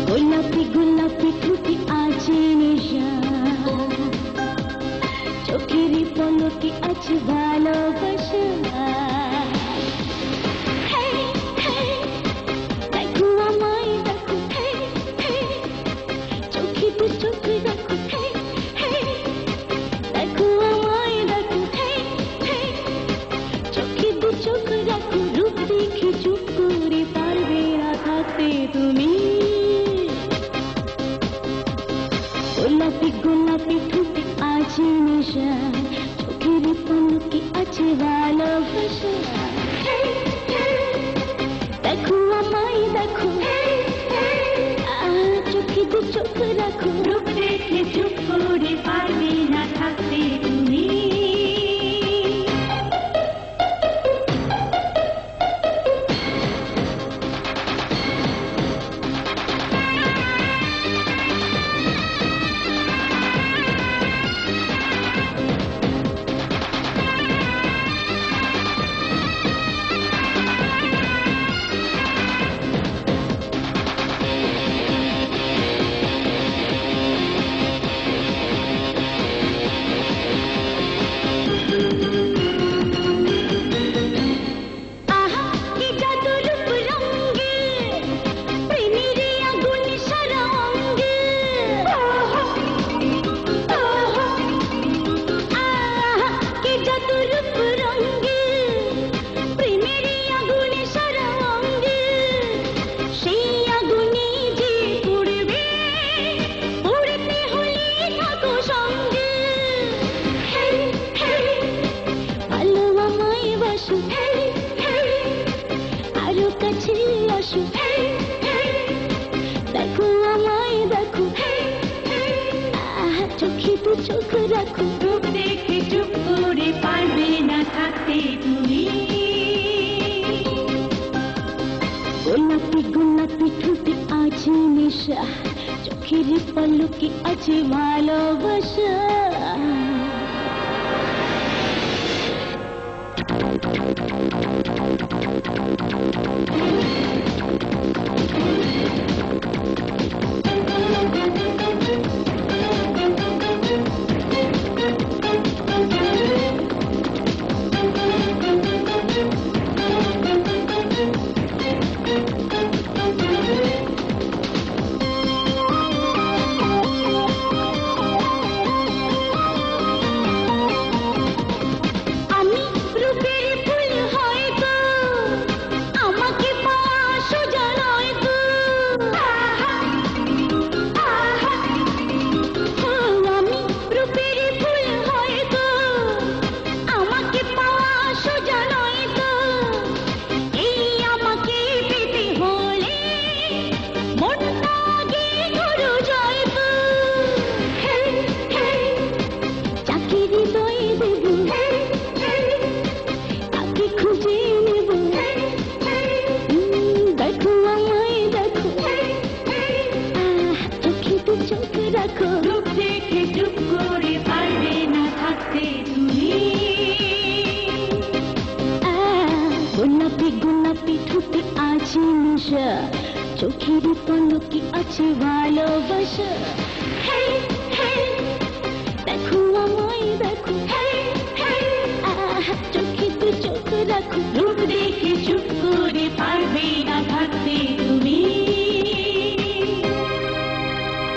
গোলাপি গোলাপি ঠোঁটে আছে নেশা, চোখের পলকে আছে ভালোবাসা। দেখো আমায় দেখো, চোখে তো চোখ রাখো, দেখো আমায় দেখো, চোখে তো চোখ রাখো। রূপ দেখে চুপ করে পারবে না থাকতে তুমি। গোলাপি গোলাপি ঠোঁটে আছে নেশা, চোখের পলকে আছে ভালোবাসা। দেখো আমায় দেখো, চোখে দু চোখ রাখো। রূপ দেখে চুপ করে পারবে না থাকতে তুমি। আরো কাছে আসো, দেখো আমায় দেখো, চোখে তো চোখ রাখো। রূপ দেখে চুপ করে পারবে না থাকতে তুমি। গোলাপি গোলাপি ঠোঁটে আছে নেশা, চোখের পলকে আছে ভালোবাসা। রূপ দেখে চুপ করে পারবে না থাকতে তুমি। গোলাপি গোলাপি ঠোঁটে আছে নেশা, চোখের পলকে আছে ভালোবাসা।